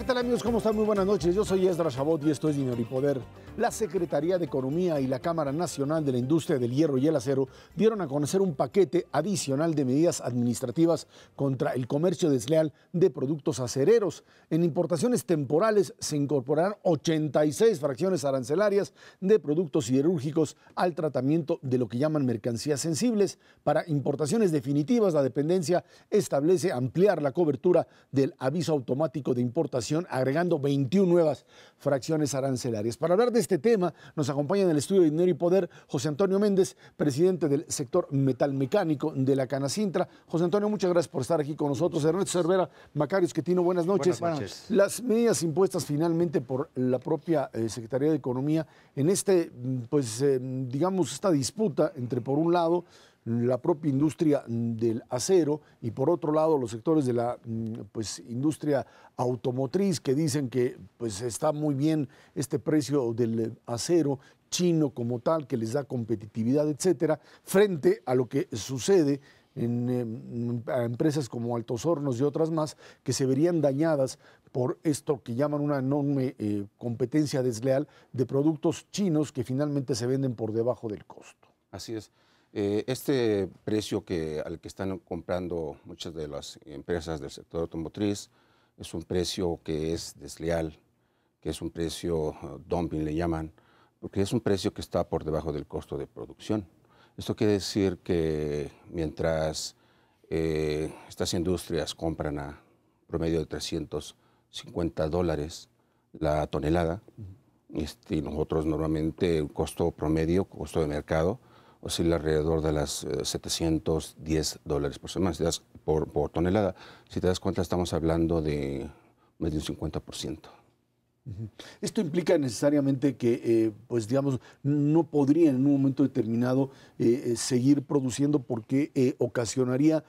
tal, amigos? ¿Cómo están? Muy buenas noches. Yo soy Esdras Chabot y esto es Dinero y Poder. La Secretaría de Economía y la Cámara Nacional de la Industria del Hierro y el Acero dieron a conocer un paquete adicional de medidas administrativas contra el comercio desleal de productos acereros. En importaciones temporales se incorporarán 86 fracciones arancelarias de productos siderúrgicos al tratamiento de lo que llaman mercancías sensibles. Para importaciones definitivas, la dependencia establece ampliar la cobertura del aviso automático de importación, agregando 21 nuevas fracciones arancelarias. Para hablar de este tema, nos acompaña en el estudio de Dinero y Poder José Antonio Méndez, presidente del sector metalmecánico de la Canacintra. José Antonio, muchas gracias por estar aquí con nosotros. Ernesto Cervera, Macario Esquetino, buenas noches. Buenas noches. Las medidas impuestas finalmente por la propia Secretaría de Economía en digamos, esta disputa entre, por un lado, la propia industria del acero y por otro lado los sectores de la industria automotriz, que dicen que está muy bien este precio del acero chino como tal, que les da competitividad, etcétera, frente a lo que sucede en empresas como Altos Hornos y otras más que se verían dañadas por esto que llaman una enorme competencia desleal de productos chinos que finalmente se venden por debajo del costo. Así es. Este precio al que están comprando muchas de las empresas del sector automotriz es un precio que es desleal, que es un precio dumping, le llaman, porque es un precio que está por debajo del costo de producción. Esto quiere decir que mientras estas industrias compran a promedio de $350 la tonelada, y nosotros normalmente el costo promedio, costo de mercado, oscila alrededor de las $710 por tonelada. Si te das cuenta, estamos hablando de más de un 50%. Esto implica necesariamente que, no podría en un momento determinado seguir produciendo porque ocasionaría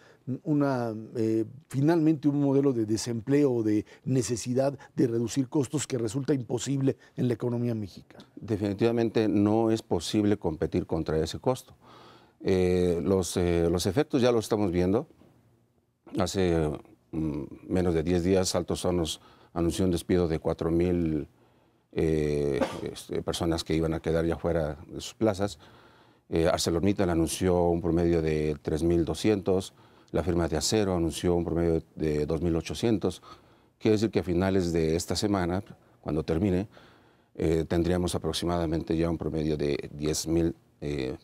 finalmente un modelo de desempleo o de necesidad de reducir costos que resulta imposible en la economía mexicana. Definitivamente no es posible competir contra ese costo. Los efectos ya los estamos viendo. Hace menos de 10 días Altos Hornos anunció un despido de 4,000 personas que iban a quedar ya fuera de sus plazas. ArcelorMittal anunció un promedio de 3,200. La firma de acero anunció un promedio de 2,800. Quiere decir que a finales de esta semana, cuando termine, tendríamos aproximadamente ya un promedio de 10,000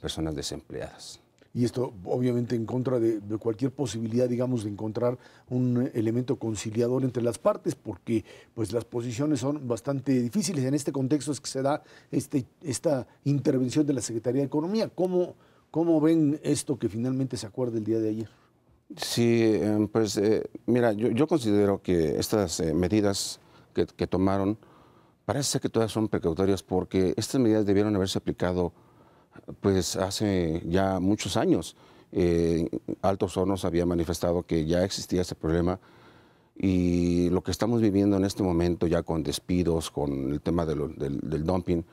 personas desempleadas. Y esto obviamente en contra de cualquier posibilidad, digamos, de encontrar un elemento conciliador entre las partes, porque las posiciones son bastante difíciles. En este contexto es que se da esta intervención de la Secretaría de Economía. ¿Cómo ven esto que finalmente se acuerda el día de ayer? Sí, mira, yo considero que estas medidas que tomaron, parece que todas son precautorias, porque estas medidas debieron haberse aplicado hace ya muchos años. Altos Hornos había manifestado que ya existía ese problema y lo que estamos viviendo en este momento ya con despidos, con el tema del dumping,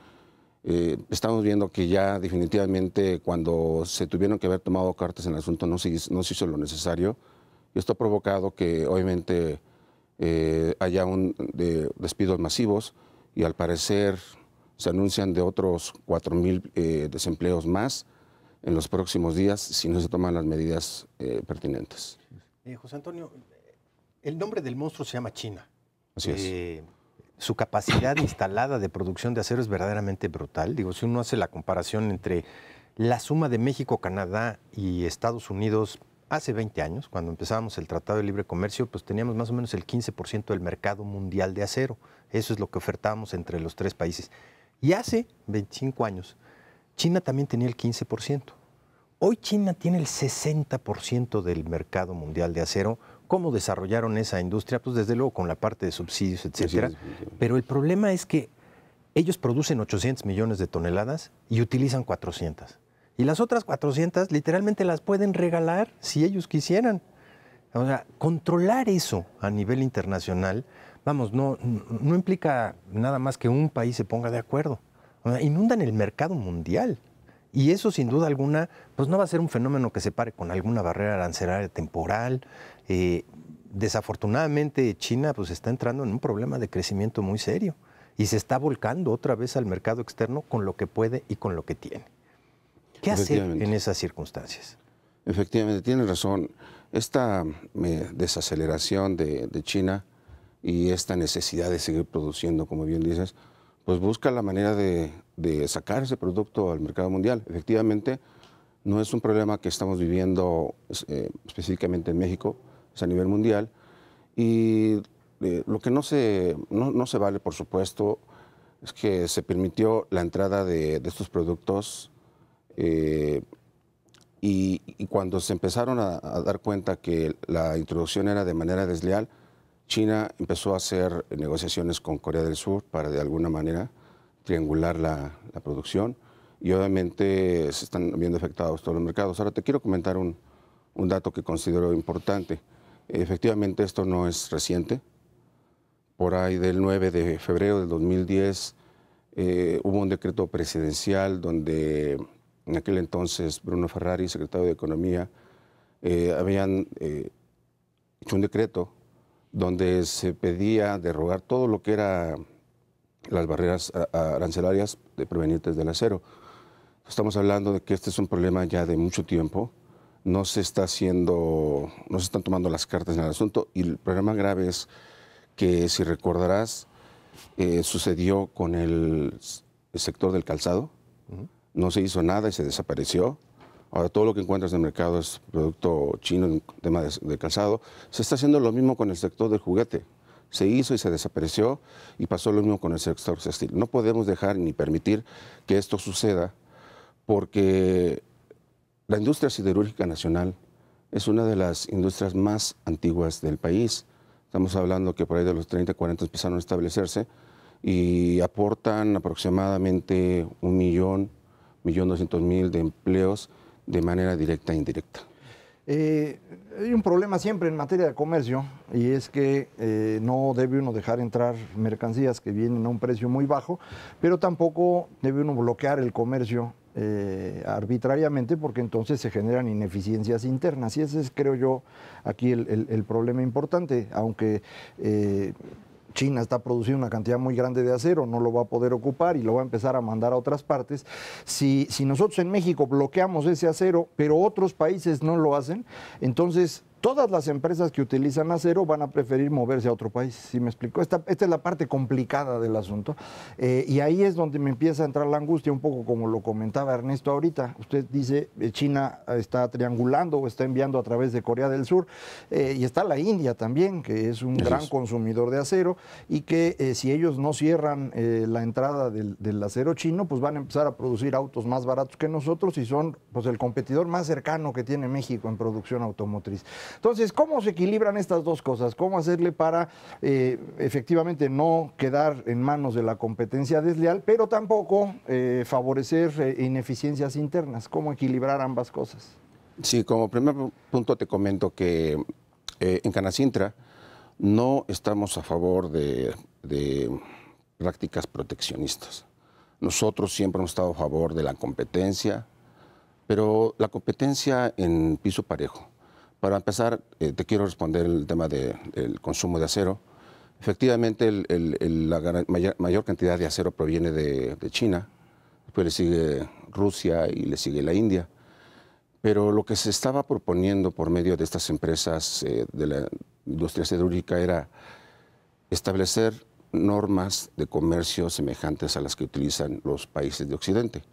estamos viendo que ya definitivamente cuando se tuvieron que haber tomado cartas en el asunto no se hizo lo necesario, y esto ha provocado que obviamente haya despidos masivos, y al parecer se anuncian de otros 4,000 desempleos más en los próximos días si no se toman las medidas pertinentes. José Antonio, el nombre del monstruo se llama China. Así es. Su capacidad instalada de producción de acero es verdaderamente brutal. Si uno hace la comparación entre la suma de México, Canadá y Estados Unidos hace 20 años, cuando empezábamos el Tratado de Libre Comercio, teníamos más o menos el 15% del mercado mundial de acero. Eso es lo que ofertábamos entre los tres países. Y hace 25 años, China también tenía el 15%. Hoy China tiene el 60% del mercado mundial de acero. ¿Cómo desarrollaron esa industria? Desde luego con la parte de subsidios, etcétera. Sí. Pero el problema es que ellos producen 800 millones de toneladas y utilizan 400. Y las otras 400 literalmente las pueden regalar si ellos quisieran. O sea, controlar eso a nivel internacional, no implica nada más que un país se ponga de acuerdo. O sea, inundan el mercado mundial. Y eso, sin duda alguna, no va a ser un fenómeno que se pare con alguna barrera arancelaria temporal. desafortunadamente China pues está entrando en un problema de crecimiento muy serio y se está volcando otra vez al mercado externo con lo que puede y con lo que tiene. ¿Qué hacer en esas circunstancias? Efectivamente, tienes razón. Esta desaceleración de China y esta necesidad de seguir produciendo, como bien dices, pues busca la manera de sacar ese producto al mercado mundial. Efectivamente, no es un problema que estamos viviendo específicamente en México, es a nivel mundial. Y lo que no se vale, por supuesto, es que se permitió la entrada de estos productos y cuando se empezaron a dar cuenta que la introducción era de manera desleal, China empezó a hacer negociaciones con Corea del Sur para de alguna manera triangular la producción y obviamente se están viendo afectados todos los mercados. Ahora te quiero comentar un dato que considero importante. Efectivamente esto no es reciente. Por ahí del 9 de febrero del 2010 hubo un decreto presidencial donde en aquel entonces Bruno Ferrari, secretario de Economía, habían hecho un decreto donde se pedía derogar todo lo que era las barreras arancelarias provenientes del acero. Estamos hablando de que este es un problema ya de mucho tiempo, no se están tomando las cartas en el asunto y el problema grave es que, si recordarás, sucedió con el sector del calzado. No se hizo nada y se desapareció. Ahora todo lo que encuentras en el mercado es producto chino en tema de calzado. Se está haciendo lo mismo con el sector del juguete. Se hizo y se desapareció y pasó lo mismo con el sector textil. No podemos dejar ni permitir que esto suceda porque la industria siderúrgica nacional es una de las industrias más antiguas del país. Estamos hablando que por ahí de los 30, 40 empezaron a establecerse y aportan aproximadamente 1.200.000 de empleos de manera directa e indirecta. Hay un problema siempre en materia de comercio y es que no debe uno dejar entrar mercancías que vienen a un precio muy bajo, pero tampoco debe uno bloquear el comercio arbitrariamente porque entonces se generan ineficiencias internas y ese es, creo yo, aquí el problema importante, aunque China está produciendo una cantidad muy grande de acero, no lo va a poder ocupar y lo va a empezar a mandar a otras partes. Si nosotros en México bloqueamos ese acero, pero otros países no lo hacen, entonces todas las empresas que utilizan acero van a preferir moverse a otro país. ¿Sí me explico? Esta es la parte complicada del asunto. Y ahí es donde me empieza a entrar la angustia, un poco como lo comentaba Ernesto ahorita. Usted dice, China está triangulando o está enviando a través de Corea del Sur. Y está la India también, que es un gran consumidor de acero. Y que si ellos no cierran la entrada del acero chino, pues van a empezar a producir autos más baratos que nosotros y son pues el competidor más cercano que tiene México en producción automotriz. Entonces, ¿cómo se equilibran estas dos cosas? ¿Cómo hacerle para efectivamente no quedar en manos de la competencia desleal, pero tampoco favorecer ineficiencias internas? ¿Cómo equilibrar ambas cosas? Sí, como primer punto te comento que en Canacintra no estamos a favor de prácticas proteccionistas. Nosotros siempre hemos estado a favor de la competencia, pero la competencia en piso parejo. Para empezar, te quiero responder el tema del consumo de acero. Efectivamente, la mayor cantidad de acero proviene de China, después le sigue Rusia y le sigue la India. Pero lo que se estaba proponiendo por medio de estas empresas de la industria siderúrgica era establecer normas de comercio semejantes a las que utilizan los países de Occidente.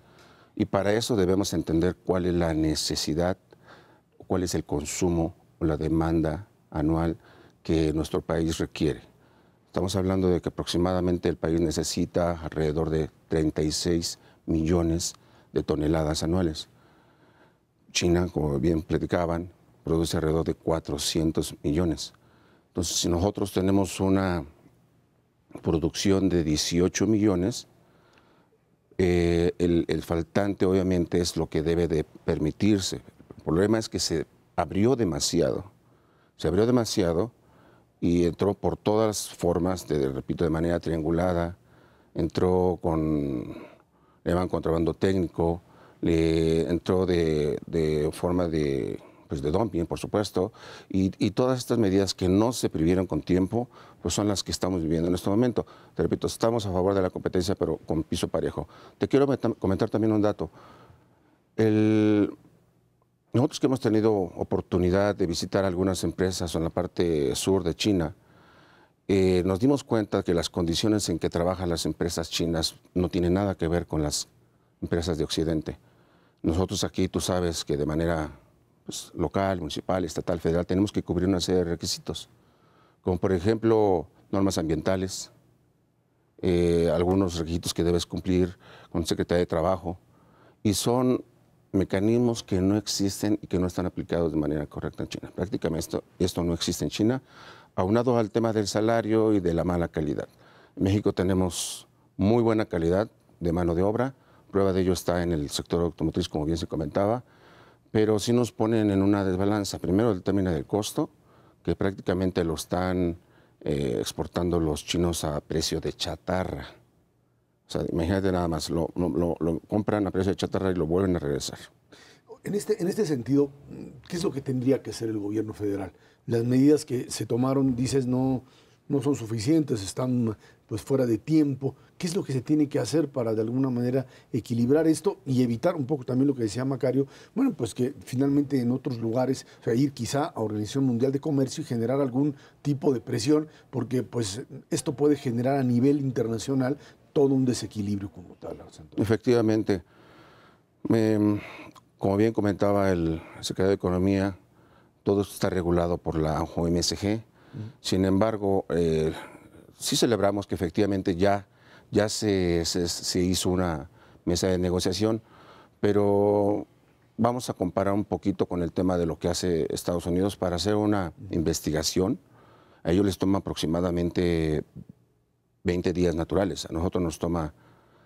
Y para eso debemos entender cuál es la necesidad, cuál es el consumo o la demanda anual que nuestro país requiere. Estamos hablando de que aproximadamente el país necesita alrededor de 36 millones de toneladas anuales. China, como bien platicaban, produce alrededor de 400 millones. Entonces, si nosotros tenemos una producción de 18 millones, el faltante obviamente es lo que debe de permitirse. El problema es que se abrió demasiado y entró por todas formas, repito, de manera triangulada, entró con, le llaman contrabando técnico, le entró de forma de pues, de dumping, por supuesto, y todas estas medidas que no se previeron con tiempo, pues son las que estamos viviendo en este momento. Te repito, estamos a favor de la competencia, pero con piso parejo. Te quiero comentar también un dato. Nosotros que hemos tenido oportunidad de visitar algunas empresas en la parte sur de China, nos dimos cuenta que las condiciones en que trabajan las empresas chinas no tienen nada que ver con las empresas de Occidente. Nosotros aquí, tú sabes que de manera pues, local, municipal, estatal, federal, tenemos que cubrir una serie de requisitos, como por ejemplo normas ambientales, algunos requisitos que debes cumplir con Secretaría de Trabajo, y son mecanismos que no existen y que no están aplicados de manera correcta en China. Prácticamente esto no existe en China, aunado al tema del salario y de la mala calidad. En México tenemos muy buena calidad de mano de obra, prueba de ello está en el sector automotriz, como bien se comentaba, pero sí nos ponen en una desbalanza. Primero el término del costo, que prácticamente lo están exportando los chinos a precio de chatarra. O sea, imagínate nada más, lo compran a precio de chatarra y lo vuelven a regresar. En este sentido, ¿qué es lo que tendría que hacer el gobierno federal? Las medidas que se tomaron, dices, no son suficientes, están pues fuera de tiempo. ¿Qué es lo que se tiene que hacer para de alguna manera equilibrar esto y evitar un poco también lo que decía Macario? Bueno, pues que finalmente en otros lugares, o sea, ir quizá a Organización Mundial de Comercio y generar algún tipo de presión, porque pues esto puede generar a nivel internacional todo un desequilibrio como tal. Efectivamente. Como bien comentaba el secretario de Economía, todo esto está regulado por la OMSG. Sin embargo, sí celebramos que efectivamente ya se hizo una mesa de negociación, pero vamos a comparar un poquito con el tema de lo que hace Estados Unidos para hacer una investigación. A ellos les toma aproximadamente 20 días naturales, a nosotros nos toma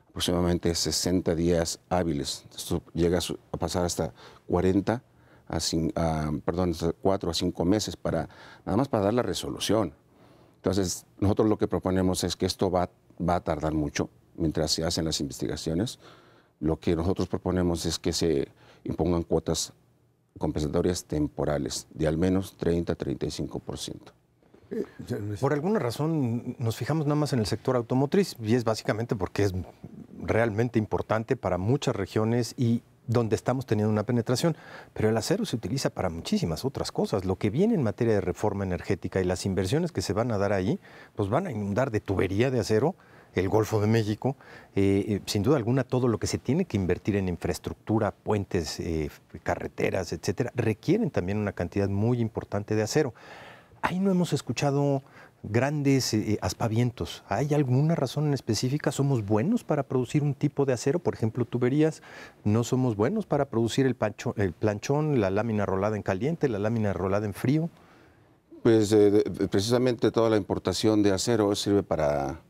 aproximadamente 60 días hábiles. Esto llega a pasar hasta 4 a 5 meses nada más para dar la resolución. Entonces, nosotros lo que proponemos es que esto va a tardar mucho mientras se hacen las investigaciones. Lo que nosotros proponemos es que se impongan cuotas compensatorias temporales de al menos 30-35%. Por alguna razón nos fijamos nada más en el sector automotriz y es básicamente porque es realmente importante para muchas regiones y donde estamos teniendo una penetración, pero el acero se utiliza para muchísimas otras cosas. Lo que viene en materia de reforma energética y las inversiones que se van a dar ahí, pues van a inundar de tubería de acero el Golfo de México, sin duda alguna todo lo que se tiene que invertir en infraestructura, puentes, carreteras, etcétera, requieren también una cantidad muy importante de acero. Ahí no hemos escuchado grandes aspavientos. ¿Hay alguna razón en específica? ¿Somos buenos para producir un tipo de acero? Por ejemplo, tuberías. ¿No somos buenos para producir el planchón, la lámina rolada en caliente, la lámina rolada en frío? Pues precisamente toda la importación de acero sirve para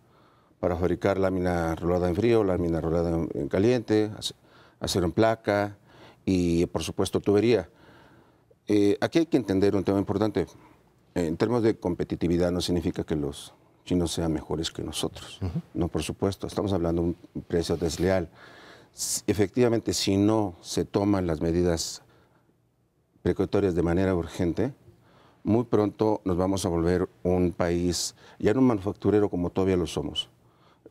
fabricar lámina rolada en frío, lámina rolada en caliente, acero en placa y, por supuesto, tubería. Aquí hay que entender un tema importante. En términos de competitividad no significa que los chinos sean mejores que nosotros. No, por supuesto, estamos hablando de un precio desleal. Efectivamente, si no se toman las medidas precautorias de manera urgente, muy pronto nos vamos a volver un país, ya no un manufacturero como todavía lo somos.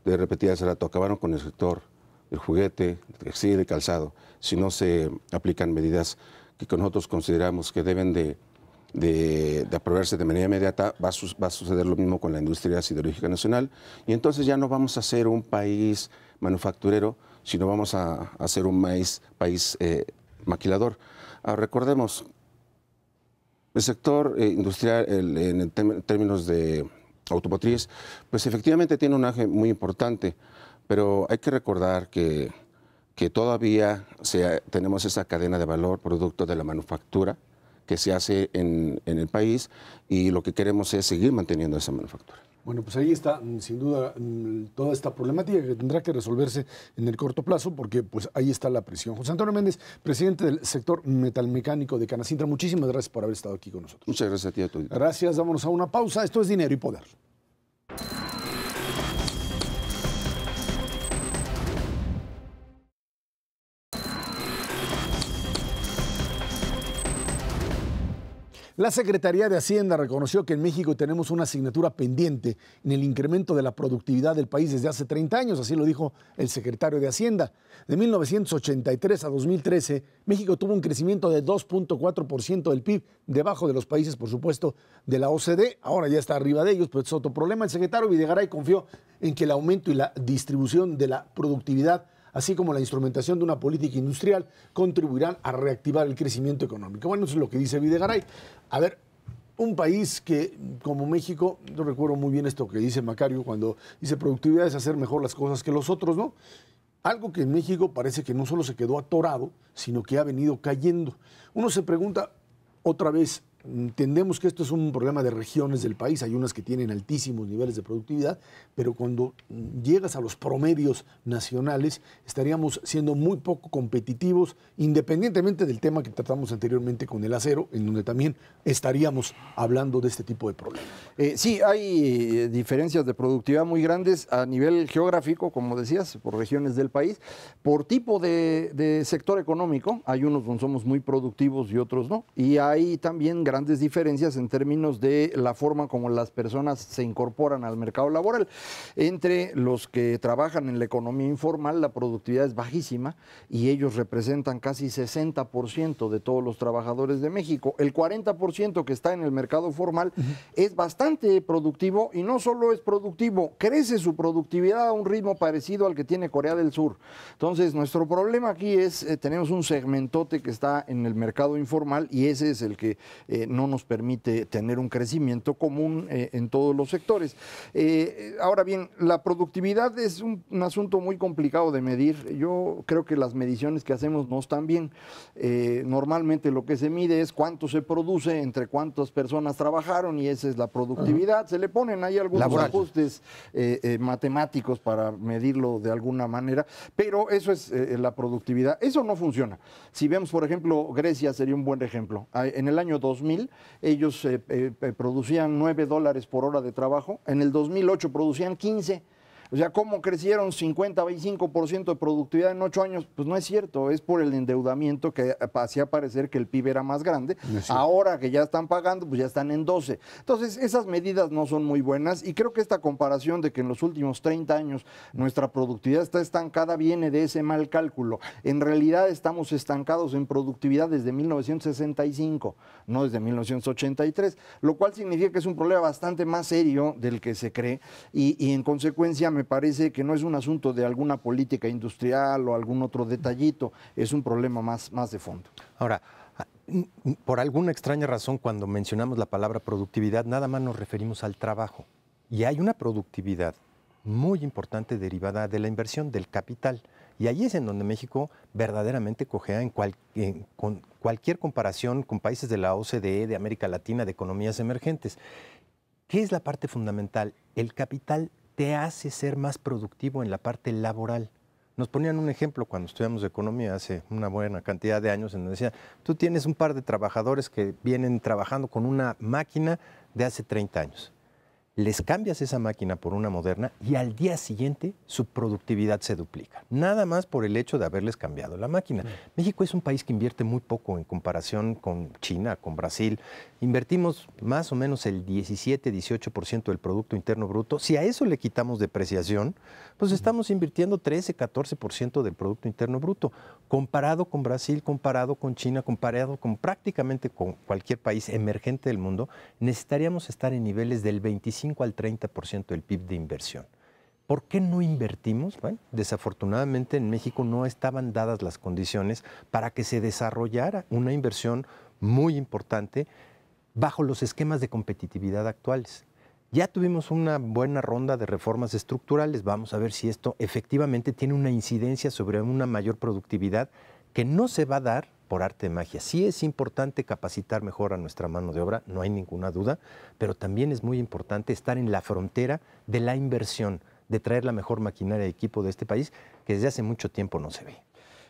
De repetir hace rato, acabaron con el sector del juguete, del textil, del calzado. Si no se aplican medidas que nosotros consideramos que deben de aprobarse de manera inmediata, va a suceder lo mismo con la industria siderúrgica nacional y entonces ya no vamos a ser un país manufacturero, sino vamos a ser un país maquilador. Recordemos, el sector industrial en términos de automotriz, pues efectivamente tiene un auge muy importante, pero hay que recordar que todavía tenemos esa cadena de valor producto de la manufactura que se hace en el país y lo que queremos es seguir manteniendo esa manufactura. Bueno, pues ahí está, sin duda, toda esta problemática que tendrá que resolverse en el corto plazo porque pues ahí está la presión. José Antonio Méndez, presidente del sector metalmecánico de Canacintra, muchísimas gracias por haber estado aquí con nosotros. Muchas gracias a ti y a tu audiencia. Gracias, vámonos a una pausa. Esto es Dinero y Poder. La Secretaría de Hacienda reconoció que en México tenemos una asignatura pendiente en el incremento de la productividad del país desde hace 30 años, así lo dijo el secretario de Hacienda. De 1983 a 2013, México tuvo un crecimiento de 2.4% del PIB, debajo de los países, por supuesto, de la OCDE. Ahora ya está arriba de ellos, pero es otro problema. El secretario Videgaray confió en que el aumento y la distribución de la productividad, así como la instrumentación de una política industrial, contribuirán a reactivar el crecimiento económico. Bueno, eso es lo que dice Videgaray. A ver, un país que, como México, yo recuerdo muy bien esto que dice Macario cuando dice productividad es hacer mejor las cosas que los otros, ¿no? Algo que en México parece que no solo se quedó atorado, sino que ha venido cayendo. Uno se pregunta otra vez, entendemos que esto es un problema de regiones del país, hay unas que tienen altísimos niveles de productividad, pero cuando llegas a los promedios nacionales estaríamos siendo muy poco competitivos, independientemente del tema que tratamos anteriormente con el acero, en donde también estaríamos hablando de este tipo de problemas. Sí, hay diferencias de productividad muy grandes a nivel geográfico, como decías, por regiones del país, por tipo de sector económico, hay unos donde somos muy productivos y otros no, y hay también grandes diferencias en términos de la forma como las personas se incorporan al mercado laboral. Entre los que trabajan en la economía informal, la productividad es bajísima y ellos representan casi 60% de todos los trabajadores de México. El 40% que está en el mercado formal es bastante productivo y no solo es productivo, crece su productividad a un ritmo parecido al que tiene Corea del Sur. Entonces, nuestro problema aquí es, tenemos un segmentote que está en el mercado informal y ese es el que no nos permite tener un crecimiento común en todos los sectores. Ahora bien, la productividad es un asunto muy complicado de medir. Yo creo que las mediciones que hacemos no están bien. Normalmente lo que se mide es cuánto se produce entre cuántas personas trabajaron y esa es la productividad. Se le ponen ahí algunos ajustes matemáticos para medirlo de alguna manera, pero eso es la productividad. Eso no funciona. Si vemos, por ejemplo, Grecia sería un buen ejemplo. En el año 2000 ellos producían $9 por hora de trabajo, en el 2008 producían 15. O sea, ¿cómo crecieron 50-25% de productividad en 8 años? Pues no es cierto, es por el endeudamiento que hacía parecer que el PIB era más grande. Ahora que ya están pagando, pues ya están en 12. Entonces, esas medidas no son muy buenas y creo que esta comparación de que en los últimos 30 años nuestra productividad está estancada viene de ese mal cálculo. En realidad estamos estancados en productividad desde 1965, no desde 1983, lo cual significa que es un problema bastante más serio del que se cree y en consecuencia me parece que no es un asunto de alguna política industrial o algún otro detallito, es un problema más de fondo. Ahora, por alguna extraña razón, cuando mencionamos la palabra productividad, nada más nos referimos al trabajo. Y hay una productividad muy importante derivada de la inversión, del capital. Y ahí es en donde México verdaderamente cojea con cualquier comparación con países de la OCDE, de América Latina, de economías emergentes. ¿Qué es la parte fundamental? El capital te hace ser más productivo en la parte laboral. Nos ponían un ejemplo cuando estudiamos economía hace una buena cantidad de años, en donde decían, tú tienes un par de trabajadores que vienen trabajando con una máquina de hace 30 años. Les cambias esa máquina por una moderna y al día siguiente su productividad se duplica. Nada más por el hecho de haberles cambiado la máquina. México es un país que invierte muy poco en comparación con China, con Brasil. Invertimos más o menos el 17-18% del Producto Interno Bruto. Si a eso le quitamos depreciación, pues estamos invirtiendo 13-14% del Producto Interno Bruto. Comparado con Brasil, comparado con China, comparado con prácticamente con cualquier país emergente del mundo, necesitaríamos estar en niveles del 25 al 30% del PIB de inversión. ¿Por qué no invertimos? Bueno, desafortunadamente en México no estaban dadas las condiciones para que se desarrollara una inversión muy importante bajo los esquemas de competitividad actuales. Ya tuvimos una buena ronda de reformas estructurales, vamos a ver si esto efectivamente tiene una incidencia sobre una mayor productividad que no se va a dar por arte de magia. Sí es importante capacitar mejor a nuestra mano de obra, no hay ninguna duda, pero también es muy importante estar en la frontera de la inversión, de traer la mejor maquinaria y equipo de este país, que desde hace mucho tiempo no se ve.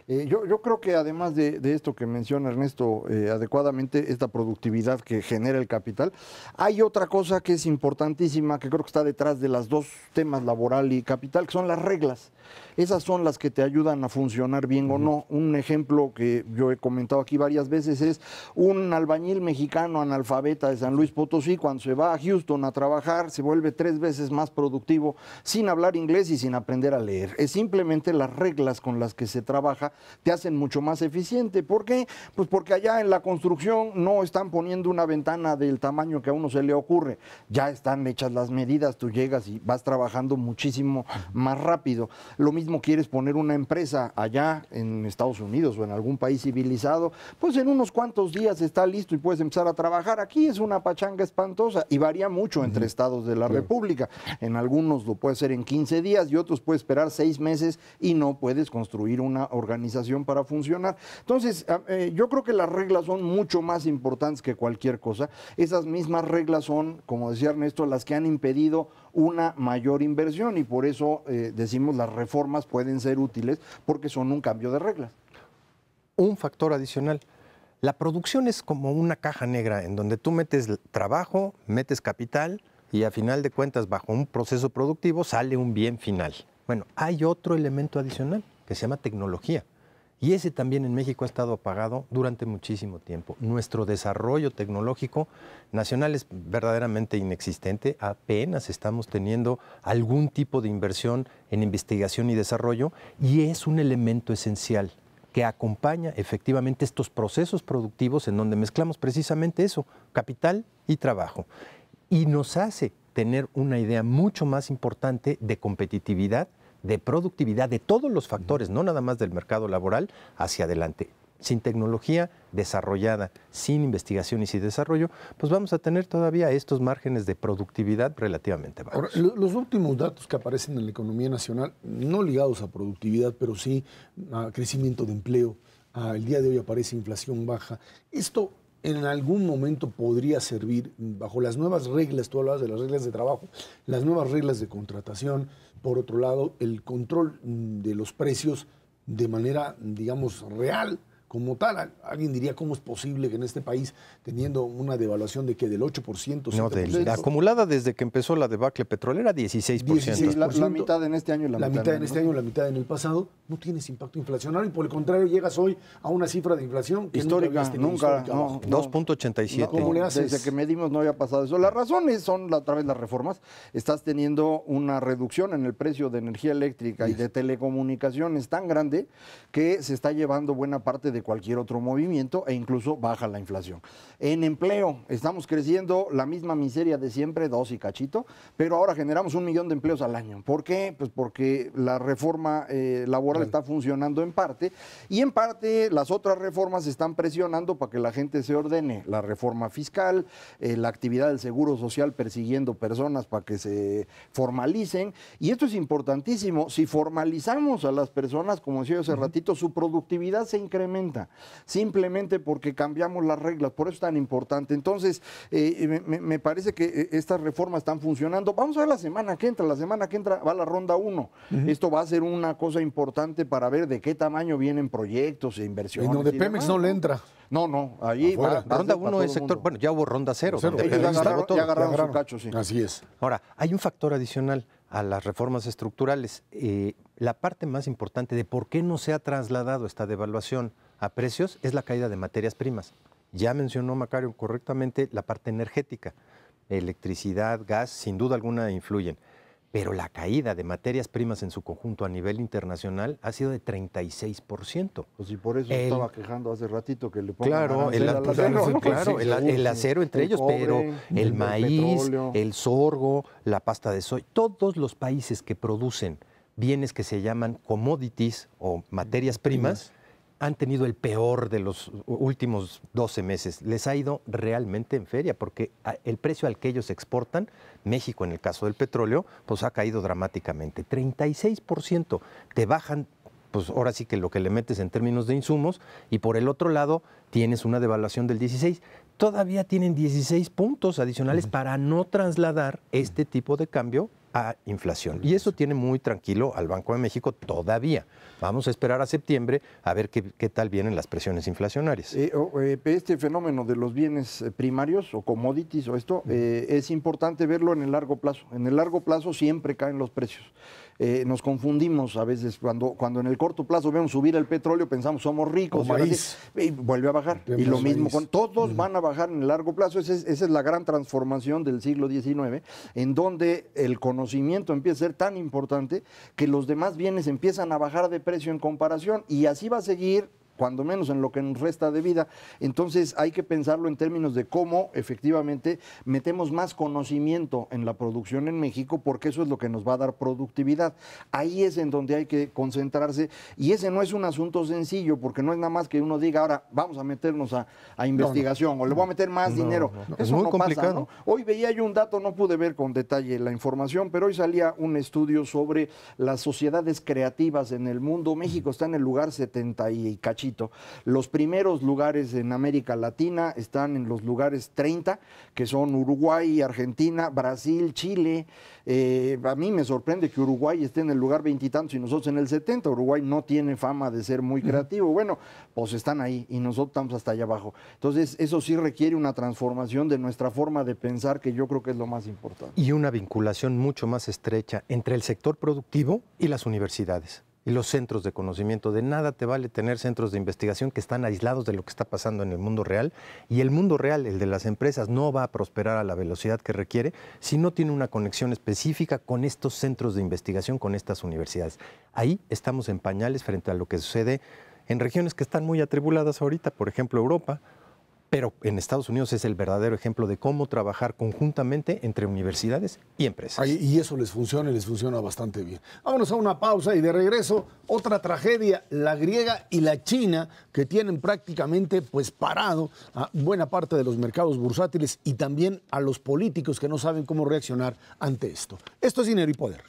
Yo creo que además de esto que menciona Ernesto adecuadamente, esta productividad que genera el capital, hay otra cosa que es importantísima, que creo que está detrás de las dos temas, laboral y capital, que son las reglas. Esas son las que te ayudan a funcionar bien o no. Un ejemplo que yo he comentado aquí varias veces es un albañil mexicano analfabeta de San Luis Potosí, cuando se va a Houston a trabajar, se vuelve 3 veces más productivo sin hablar inglés y sin aprender a leer. Es simplemente las reglas con las que se trabaja te hacen mucho más eficiente. ¿Por qué? Pues porque allá en la construcción no están poniendo una ventana del tamaño que a uno se le ocurre. Ya están hechas las medidas, tú llegas y vas trabajando muchísimo más rápido. Lo mismo quieres poner una empresa allá en Estados Unidos o en algún país civilizado, pues en unos cuantos días está listo y puedes empezar a trabajar. Aquí es una pachanga espantosa y varía mucho entre estados de la República. En algunos lo puede hacer en 15 días y otros puede esperar 6 meses y no puedes construir una organización para funcionar. Entonces, yo creo que las reglas son mucho más importantes que cualquier cosa. Esas mismas reglas son, como decía Ernesto, las que han impedido una mayor inversión y por eso decimos las reformas pueden ser útiles porque son un cambio de reglas. Un factor adicional. La producción es como una caja negra en donde tú metes trabajo, metes capital y a final de cuentas bajo un proceso productivo sale un bien final. Bueno, hay otro elemento adicional que se llama tecnología. Y ese también en México ha estado apagado durante muchísimo tiempo. Nuestro desarrollo tecnológico nacional es verdaderamente inexistente. Apenas estamos teniendo algún tipo de inversión en investigación y desarrollo y es un elemento esencial que acompaña efectivamente estos procesos productivos en donde mezclamos precisamente eso, capital y trabajo. Y nos hace tener una idea mucho más importante de competitividad, de productividad, de todos los factores, no nada más del mercado laboral, hacia adelante. Sin tecnología desarrollada, sin investigación y sin desarrollo, pues vamos a tener todavía estos márgenes de productividad relativamente bajos. Ahora, los últimos datos que aparecen en la economía nacional, no ligados a productividad, pero sí a crecimiento de empleo, el día de hoy aparece inflación baja. Esto en algún momento podría servir bajo las nuevas reglas, tú hablabas de las reglas de trabajo, las nuevas reglas de contratación, por otro lado, el control de los precios de manera, digamos, real, como tal. Alguien diría, ¿cómo es posible que en este país, teniendo una devaluación de que del 8%? No, acumulada desde que empezó la debacle petrolera, 16%. La mitad en este año y la mitad en este año, la mitad en el pasado, no tienes impacto inflacionario y por el contrario llegas hoy a una cifra de inflación que histórica, nunca 2.87. ¿Cómo le haces? Desde que medimos no había pasado eso. Las razones son otra vez las reformas. Estás teniendo una reducción en el precio de energía eléctrica y de telecomunicaciones tan grande que se está llevando buena parte de cualquier otro movimiento e incluso baja la inflación. En empleo estamos creciendo la misma miseria de siempre, 2 y cachito, pero ahora generamos 1 millón de empleos al año. ¿Por qué? Pues porque la reforma laboral está funcionando en parte y en parte las otras reformas están presionando para que la gente se ordene. La reforma fiscal, la actividad del seguro social persiguiendo personas para que se formalicen y esto es importantísimo. Si formalizamos a las personas, como decía yo hace ratito, su productividad se incrementa. Simplemente porque cambiamos las reglas, por eso es tan importante. Entonces, me parece que estas reformas están funcionando. Vamos a ver la semana que entra va la ronda 1. Esto va a ser una cosa importante para ver de qué tamaño vienen proyectos e inversiones. Y donde Pemex no le entra. No, allí va ronda 1 es sector, bueno, ya hubo ronda 0. Ya agarraron su cacho, sí. Así es. Ahora, hay un factor adicional a las reformas estructurales. La parte más importante de por qué no se ha trasladado esta devaluación a precios es la caída de materias primas. Ya mencionó Macario correctamente la parte energética. Electricidad, gas, sin duda alguna influyen. Pero la caída de materias primas en su conjunto a nivel internacional ha sido de 36%. Pues y por eso estaba quejando hace ratito que le pongan el acero entre ellos, cobre, pero el maíz, petróleo, el sorgo, la pasta de soya, todos los países que producen bienes que se llaman commodities o materias primas, han tenido el peor de los últimos 12 meses. Les ha ido realmente en feria porque el precio al que ellos exportan, México en el caso del petróleo, pues ha caído dramáticamente. 36% te bajan, pues ahora sí que lo que le metes en términos de insumos y por el otro lado tienes una devaluación del 16%. Todavía tienen 16 puntos adicionales para no trasladar este tipo de cambio a inflación. Y eso tiene muy tranquilo al Banco de México todavía. Vamos a esperar a septiembre a ver qué tal vienen las presiones inflacionarias. Este fenómeno de los bienes primarios o commodities o esto, es importante verlo en el largo plazo. En el largo plazo siempre caen los precios. Nos confundimos a veces cuando en el corto plazo vemos subir el petróleo, pensamos somos ricos, y vuelve a bajar. Y lo mismo con todos van a bajar en el largo plazo. Esa es la gran transformación del siglo XIX, en donde el conocimiento empieza a ser tan importante que los demás bienes empiezan a bajar de precio en comparación, y así va a seguir, cuando menos en lo que nos resta de vida. Entonces hay que pensarlo en términos de cómo efectivamente metemos más conocimiento en la producción en México, porque eso es lo que nos va a dar productividad. Ahí es en donde hay que concentrarse, y ese no es un asunto sencillo, porque no es nada más que uno diga, ahora vamos a meternos a investigación, o le voy a meter más dinero. Eso es muy complicado. pasa, ¿no? Hoy veía yo un dato, no pude ver con detalle la información, pero hoy salía un estudio sobre las sociedades creativas en el mundo. México está en el lugar 70 y cachito. Los primeros lugares en América Latina están en los lugares 30, que son Uruguay, Argentina, Brasil, Chile. A mí me sorprende que Uruguay esté en el lugar 20 y tantos y nosotros en el 70. Uruguay no tiene fama de ser muy creativo. Bueno, pues están ahí y nosotros estamos hasta allá abajo. Entonces, eso sí requiere una transformación de nuestra forma de pensar, que yo creo que es lo más importante. Y una vinculación mucho más estrecha entre el sector productivo y las universidades y los centros de conocimiento. De nada te vale tener centros de investigación que están aislados de lo que está pasando en el mundo real, y el mundo real, el de las empresas, no va a prosperar a la velocidad que requiere si no tiene una conexión específica con estos centros de investigación, con estas universidades. Ahí estamos en pañales frente a lo que sucede en regiones que están muy atribuladas ahorita, por ejemplo Europa, pero en Estados Unidos es el verdadero ejemplo de cómo trabajar conjuntamente entre universidades y empresas. Y eso les funciona bastante bien. Vámonos a una pausa y de regreso, otra tragedia, la griega y la china, que tienen prácticamente pues parado a buena parte de los mercados bursátiles y también a los políticos que no saben cómo reaccionar ante esto. Esto es Dinero y Poder.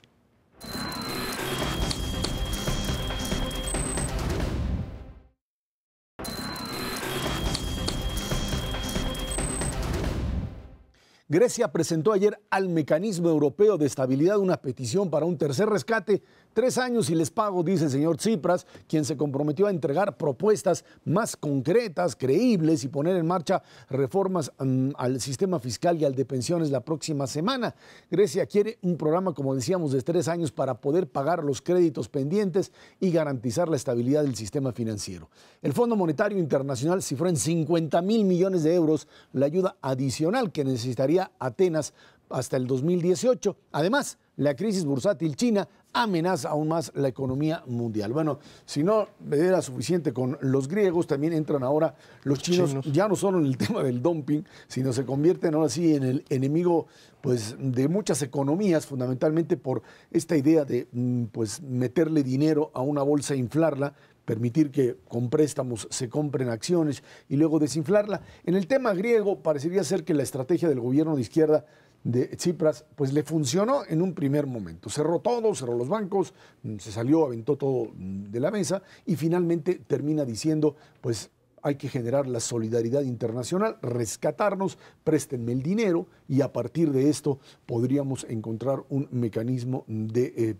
Grecia presentó ayer al Mecanismo Europeo de Estabilidad una petición para un tercer rescate. 3 años y les pago, dice el señor Tsipras, quien se comprometió a entregar propuestas más concretas, creíbles y poner en marcha reformas al sistema fiscal y al de pensiones la próxima semana. Grecia quiere un programa, como decíamos, de 3 años para poder pagar los créditos pendientes y garantizar la estabilidad del sistema financiero. El Fondo Monetario Internacional cifró en 50,000 millones de euros la ayuda adicional que necesitaría Atenas hasta el 2018. Además, la crisis bursátil china amenaza aún más la economía mundial. Bueno, si no era suficiente con los griegos, también entran ahora los chinos, ya no solo en el tema del dumping, sino se convierten ahora sí en el enemigo pues, de muchas economías, fundamentalmente por esta idea de pues, meterle dinero a una bolsa e inflarla, permitir que con préstamos se compren acciones y luego desinflarla. En el tema griego parecería ser que la estrategia del gobierno de izquierda de Tsipras pues le funcionó en un primer momento. Cerró todo, cerró los bancos, se salió, aventó todo de la mesa y finalmente termina diciendo pues hay que generar la solidaridad internacional, rescatarnos, préstenme el dinero y a partir de esto podríamos encontrar un mecanismo de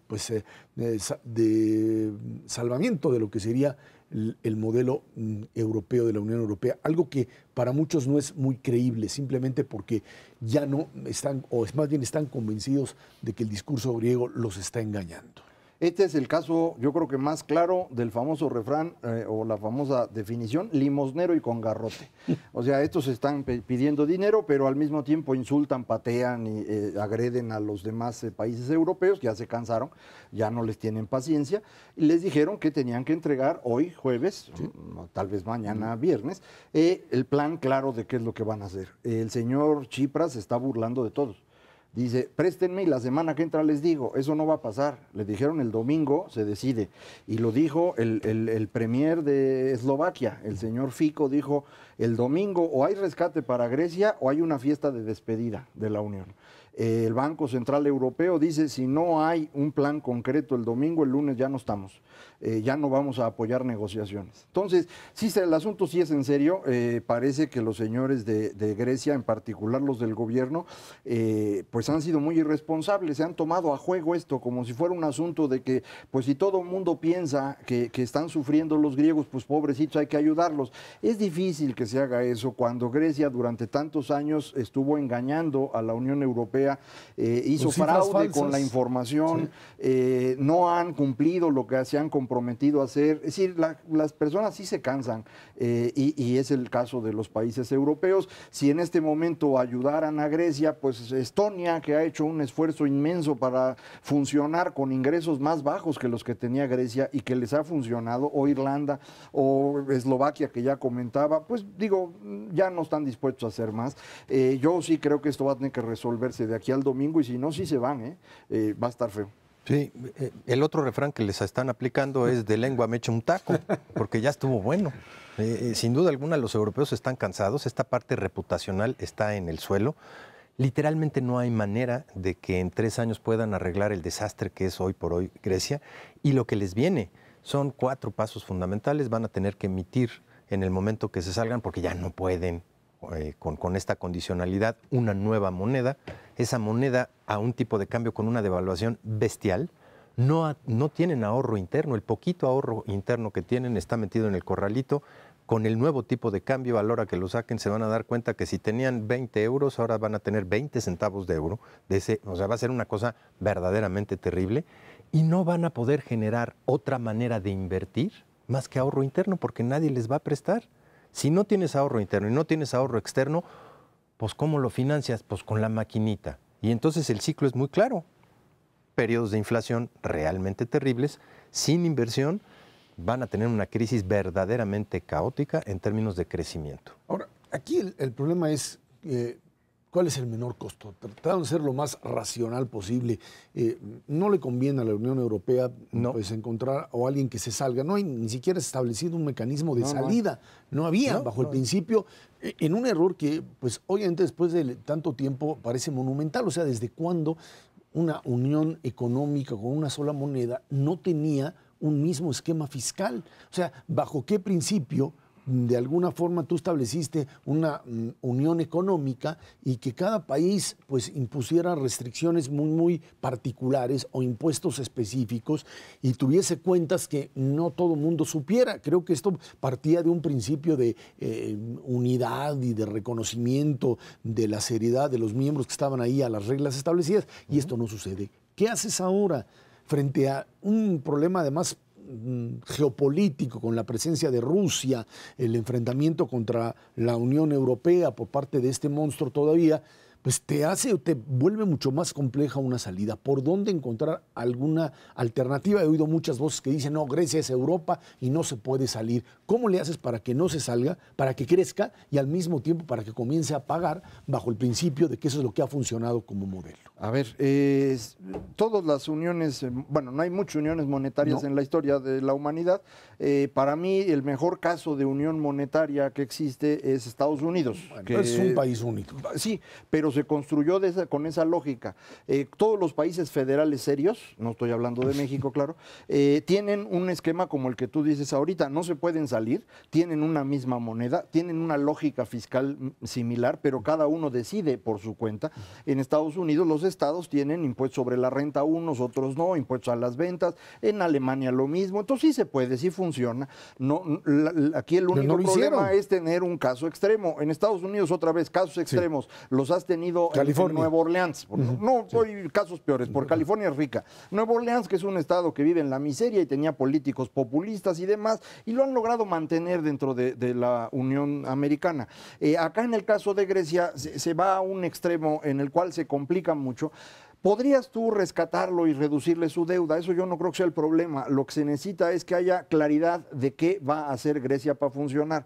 salvamiento de lo que sería el modelo europeo de la Unión Europea, algo que para muchos no es muy creíble, simplemente porque ya no están, o más bien están convencidos de que el discurso griego los está engañando. Este es el caso, yo creo que más claro del famoso refrán o la famosa definición, limosnero y con garrote. O sea, estos están pidiendo dinero, pero al mismo tiempo insultan, patean y agreden a los demás países europeos, que ya se cansaron, ya no les tienen paciencia, y les dijeron que tenían que entregar hoy, jueves, tal vez mañana, viernes, el plan claro de qué es lo que van a hacer. El señor Tsipras se está burlando de todos. Dice, préstenme y la semana que entra les digo. Eso no va a pasar. Le dijeron el domingo, se decide. Y lo dijo el premier de Eslovaquia, el señor Fico, dijo, el domingo o hay rescate para Grecia o hay una fiesta de despedida de la Unión. El Banco Central Europeo dice, si no hay un plan concreto el domingo, el lunes ya no estamos. Ya no vamos a apoyar negociaciones. Entonces, sí, el asunto sí es en serio. Parece que los señores de Grecia, en particular los del gobierno, pues han sido muy irresponsables. Se han tomado a juego esto como si fuera un asunto de que, pues si todo el mundo piensa que están sufriendo los griegos, pues pobrecitos, hay que ayudarlos. Es difícil que se haga eso cuando Grecia durante tantos años estuvo engañando a la Unión Europea, hizo fraude con la información, sí. No han cumplido lo que se han comprometido a hacer. Es decir, las personas sí se cansan y es el caso de los países europeos. Si en este momento ayudaran a Grecia, pues Estonia, que ha hecho un esfuerzo inmenso para funcionar con ingresos más bajos que los que tenía Grecia y que les ha funcionado, o Irlanda, o Eslovaquia, que ya comentaba, pues digo, ya no están dispuestos a hacer más. Yo sí creo que esto va a tener que resolverse de aquí al domingo y si no, sí se van, va a estar feo. Sí, el otro refrán que les están aplicando es de lengua me echa un taco, porque ya estuvo bueno. Sin duda alguna los europeos están cansados, esta parte reputacional está en el suelo. Literalmente no hay manera de que en 3 años puedan arreglar el desastre que es hoy por hoy Grecia, y lo que les viene son 4 pasos fundamentales. Van a tener que emitir en el momento que se salgan, porque ya no pueden con esta condicionalidad, una nueva moneda. Esa moneda a un tipo de cambio con una devaluación bestial. No tienen ahorro interno, el poquito ahorro interno que tienen está metido en el corralito. Con el nuevo tipo de cambio, a la hora que lo saquen, se van a dar cuenta que si tenían 20 euros, ahora van a tener 20 centavos de euro. O sea, va a ser una cosa verdaderamente terrible. Y no van a poder generar otra manera de invertir más que ahorro interno, porque nadie les va a prestar. Si no tienes ahorro interno y no tienes ahorro externo, pues ¿cómo lo financias? Pues con la maquinita. Y entonces el ciclo es muy claro. Periodos de inflación realmente terribles, sin inversión, van a tener una crisis verdaderamente caótica en términos de crecimiento. Ahora, aquí el problema es cuál es el menor costo. Trataron de ser lo más racional posible. No le conviene a la Unión Europea pues, encontrar a alguien que se salga. No hay ni siquiera establecido un mecanismo de salida. No había, bajo el principio, en un error que, pues, obviamente después de tanto tiempo parece monumental. O sea, ¿desde cuándo una unión económica con una sola moneda no tenía un mismo esquema fiscal? O sea, ¿bajo qué principio de alguna forma tú estableciste una unión económica y que cada país pues impusiera restricciones muy, muy particulares o impuestos específicos y tuviese cuentas que no todo mundo supiera? Creo que esto partía de un principio de unidad y de reconocimiento de la seriedad de los miembros que estaban ahí a las reglas establecidas, y esto no sucede. ¿Qué haces ahora frente a un problema además geopolítico con la presencia de Rusia, el enfrentamiento contra la Unión Europea por parte de este monstruo todavía? Pues te vuelve mucho más compleja una salida. ¿Por dónde encontrar alguna alternativa? He oído muchas voces que dicen, no, Grecia es Europa y no se puede salir. ¿Cómo le haces para que no se salga, para que crezca y al mismo tiempo para que comience a pagar bajo el principio de que eso es lo que ha funcionado como modelo? A ver, todas las uniones, bueno, no hay muchas uniones monetarias en la historia de la humanidad. Para mí, el mejor caso de unión monetaria que existe es Estados Unidos. Bueno, que es un país único. Sí, pero se construyó con esa lógica. Todos los países federales serios, no estoy hablando de México, claro, tienen un esquema como el que tú dices ahorita. No se pueden salir, tienen una misma moneda, tienen una lógica fiscal similar, pero cada uno decide por su cuenta. En Estados Unidos los estados tienen impuestos sobre la renta unos, otros no, impuestos a las ventas. En Alemania lo mismo. Entonces sí se puede, sí funciona. Aquí el único problema es tener un caso extremo. En Estados Unidos, otra vez, casos extremos. Los has tenido en Nueva Orleans. No hay casos peores, por California es rica. Nueva Orleans, que es un estado que vive en la miseria y tenía políticos populistas y demás, y lo han logrado mantener dentro de la Unión Americana. Acá en el caso de Grecia se va a un extremo en el cual se complica mucho. ¿Podrías tú rescatarlo y reducirle su deuda? Eso yo no creo que sea el problema. Lo que se necesita es que haya claridad de qué va a hacer Grecia para funcionar.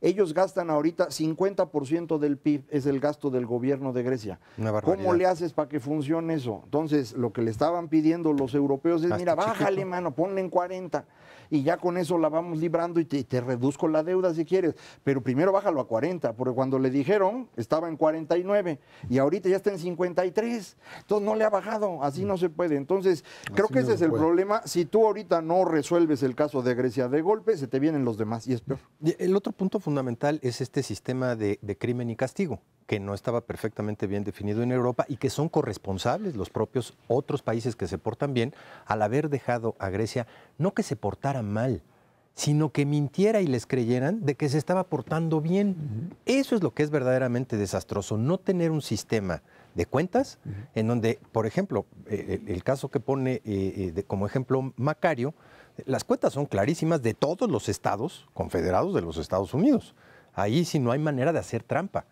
Ellos gastan ahorita 50% del PIB, es el gasto del gobierno de Grecia. Una barbaridad. ¿Cómo le haces para que funcione eso? Entonces, lo que le estaban pidiendo los europeos es, mira, bájale, mano, ponle en 40 y ya con eso la vamos librando y te reduzco la deuda si quieres, pero primero bájalo a 40, porque cuando le dijeron estaba en 49 y ahorita ya está en 53, entonces no le ha bajado, así no se puede. Entonces, creo que ese es el problema. Si tú ahorita no resuelves el caso de Grecia de golpe, se te vienen los demás y es peor. El otro punto fundamental es este sistema de crimen y castigo, que no estaba perfectamente bien definido en Europa y que son corresponsables los propios otros países que se portan bien al haber dejado a Grecia, no que se portara mal, sino que mintiera y les creyeran de que se estaba portando bien. Eso es lo que es verdaderamente desastroso, no tener un sistema de cuentas en donde, por ejemplo, el caso que pone como ejemplo Macario, las cuentas son clarísimas de todos los estados confederados de los Estados Unidos. Ahí sí no hay manera de hacer trampa.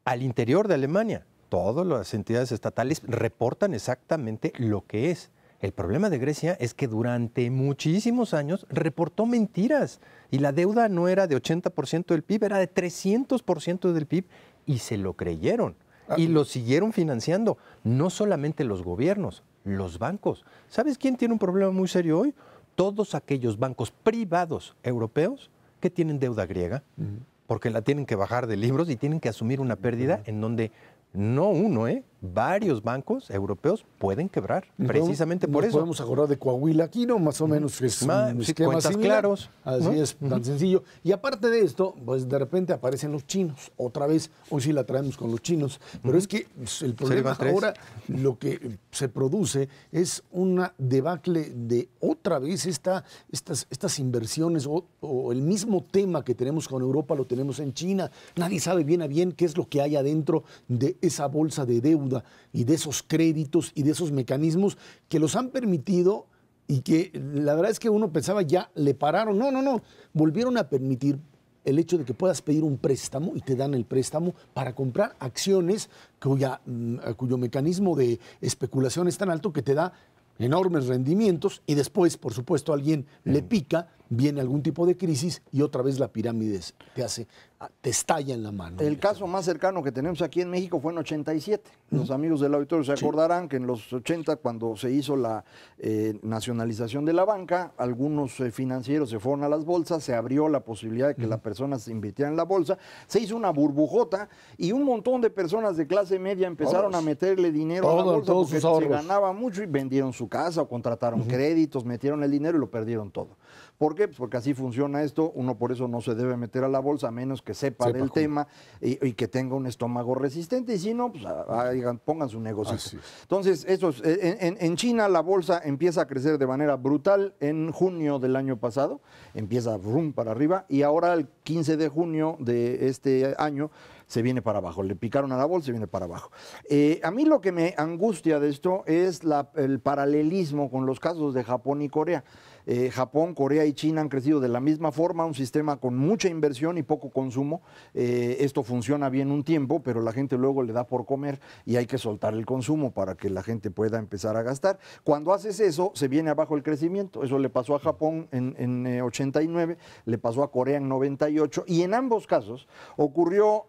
Al interior de Alemania, todas las entidades estatales reportan exactamente lo que es. El problema de Grecia es que durante muchísimos años reportó mentiras y la deuda no era de 80% del PIB, era de 300% del PIB y se lo creyeron y lo siguieron financiando. No solamente los gobiernos, los bancos. ¿Sabes quién tiene un problema muy serio hoy? Todos aquellos bancos privados europeos que tienen deuda griega, porque la tienen que bajar de libros y tienen que asumir una pérdida en donde no uno, varios bancos europeos pueden quebrar, precisamente por eso. Podemos acordar de Coahuila aquí, ¿no? Más o menos es un esquema similar. Claros. Así es, tan sencillo. Y aparte de esto, pues de repente aparecen los chinos. Otra vez, hoy sí la traemos con los chinos. Pero es que el problema ahora, lo que se produce es una debacle de otra vez estas inversiones o el mismo tema que tenemos con Europa lo tenemos en China. Nadie sabe bien a bien qué es lo que hay adentro de esa bolsa de deuda y de esos créditos y de esos mecanismos que los han permitido y que la verdad es que uno pensaba ya le pararon. No, volvieron a permitir el hecho de que puedas pedir un préstamo y te dan el préstamo para comprar acciones cuyo mecanismo de especulación es tan alto que te da enormes rendimientos y después, por supuesto, alguien le pica, viene algún tipo de crisis y otra vez la pirámide te estalla en la mano. El caso más cercano que tenemos aquí en México fue en 87. Los amigos del auditorio se acordarán que en los 80, cuando se hizo la nacionalización de la banca, algunos financieros se fueron a las bolsas, se abrió la posibilidad de que las personas se invirtieran en la bolsa, se hizo una burbujota y un montón de personas de clase media empezaron a meterle dinero a la bolsa porque se ganaba mucho y vendieron su casa o contrataron créditos, metieron el dinero y lo perdieron todo. ¿Por qué? Pues porque así funciona esto. Uno por eso no se debe meter a la bolsa a menos que sepa del tema y que tenga un estómago resistente. Y si no, pues pongan su negocio. Entonces, en China la bolsa empieza a crecer de manera brutal en junio del año pasado. Empieza para arriba y ahora el 15 de junio de este año se viene para abajo. Le picaron a la bolsa y viene para abajo. A mí lo que me angustia de esto es el paralelismo con los casos de Japón y Corea. Japón, Corea y China han crecido de la misma forma, un sistema con mucha inversión y poco consumo. Esto funciona bien un tiempo, pero la gente luego le da por comer y hay que soltar el consumo para que la gente pueda empezar a gastar. Cuando haces eso, se viene abajo el crecimiento. Eso le pasó a Japón en 89, le pasó a Corea en 98 y en ambos casos ocurrió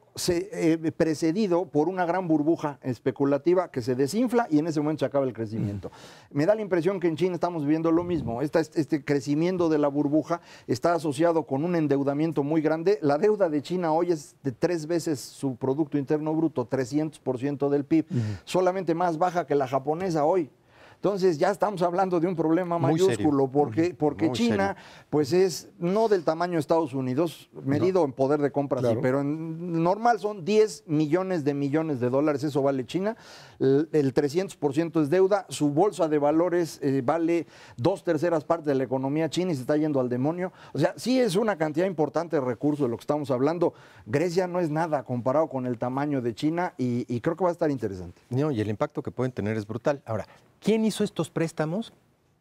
precedido por una gran burbuja especulativa que se desinfla y en ese momento se acaba el crecimiento. Me da la impresión que en China estamos viviendo lo mismo. Este crecimiento de la burbuja está asociado con un endeudamiento muy grande. La deuda de China hoy es de 3 veces su Producto Interno Bruto, 300% del PIB, solamente más baja que la japonesa hoy. Entonces ya estamos hablando de un problema mayúsculo porque China pues es no del tamaño de Estados Unidos, medido en poder de compra, sí, pero en normal son 10 millones de dólares, eso vale China, el 300% es deuda, su bolsa de valores vale 2/3 partes de la economía china y se está yendo al demonio. O sea, sí es una cantidad importante de recursos de lo que estamos hablando. Grecia no es nada comparado con el tamaño de China y creo que va a estar interesante. No, y el impacto que pueden tener es brutal. Ahora, ¿quién hizo estos préstamos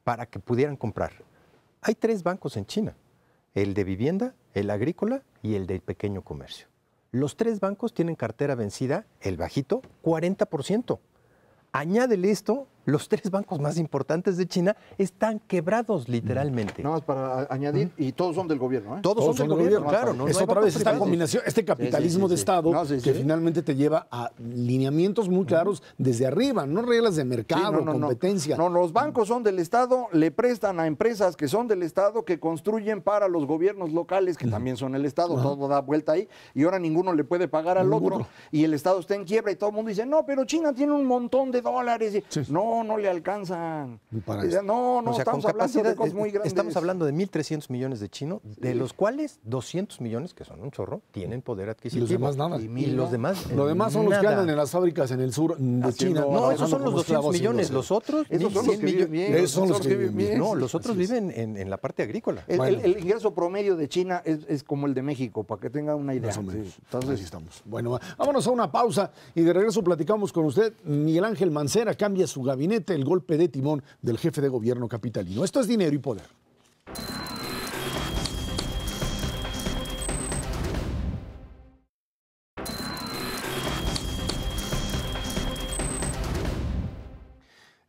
para que pudieran comprar? Hay 3 bancos en China, el de vivienda, el agrícola y el del pequeño comercio. Los 3 bancos tienen cartera vencida, el bajito, 40%. Añádele esto los 3 bancos más importantes de China están quebrados literalmente. Nada más para añadir, y todos son del gobierno, ¿eh? Todos son del gobierno, claro. Es otra vez esta combinación, este capitalismo de Estado que finalmente te lleva a lineamientos muy claros desde arriba, no reglas de mercado, competencia. No, los bancos son del Estado, le prestan a empresas que son del Estado, que construyen para los gobiernos locales, que también son el Estado, todo da vuelta ahí, y ahora ninguno le puede pagar al otro, y el Estado está en quiebra, y todo el mundo dice, no, pero China tiene un montón de dólares. No le alcanzan. No, o sea, estamos hablando de cosas muy grandes. Estamos hablando de 1.300 millones de chinos, de los cuales 200 millones, que son un chorro, tienen poder adquisitivo. Y los demás nada. Y los demás Lo demás son los que andan en las fábricas en el sur de China. No, esos son los 200 millones. Los otros, esos son los que viven bien. Esos son los que viven bien. No, los otros viven en la parte agrícola. El ingreso promedio de China es como el de México, para que tengan una idea. Entonces, así estamos. Bueno, vámonos a una pausa y de regreso platicamos con usted. Miguel Ángel Mancera cambia su gabinete, el golpe de timón del jefe de gobierno capitalino. Esto es Dinero y Poder.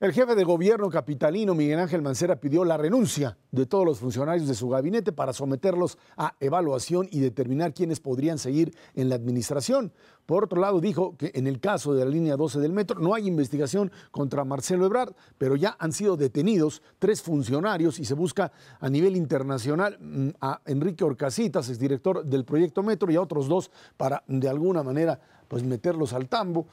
El jefe de gobierno capitalino, Miguel Ángel Mancera, pidió la renuncia de todos los funcionarios de su gabinete para someterlos a evaluación y determinar quiénes podrían seguir en la administración. Por otro lado, dijo que en el caso de la línea 12 del metro no hay investigación contra Marcelo Ebrard, pero ya han sido detenidos 3 funcionarios y se busca a nivel internacional a Enrique Orcasitas, exdirector del proyecto Metro, y a otros 2 para de alguna manera pues meterlos al tambo.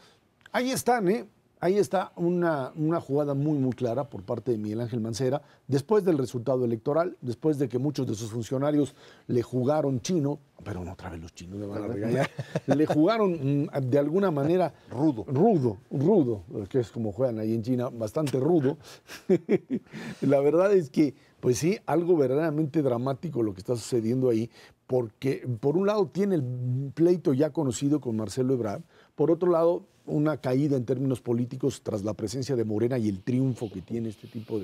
Ahí están, ¿eh? Ahí está una jugada muy clara por parte de Miguel Ángel Mancera, después del resultado electoral, después de que muchos de sus funcionarios le jugaron chino, pero no otra vez los chinos me van a regañar, le jugaron de alguna manera rudo, que es como juegan ahí en China, bastante rudo. La verdad es que, pues sí, algo verdaderamente dramático lo que está sucediendo ahí, porque por un lado tiene el pleito ya conocido con Marcelo Ebrard, por otro lado una caída en términos políticos tras la presencia de Morena y el triunfo que tiene este tipo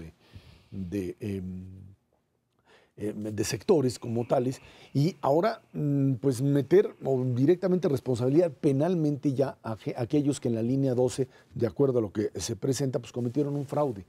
de sectores como tales, y ahora pues meter directamente responsabilidad penalmente ya a aquellos que en la línea 12, de acuerdo a lo que se presenta, pues cometieron un fraude.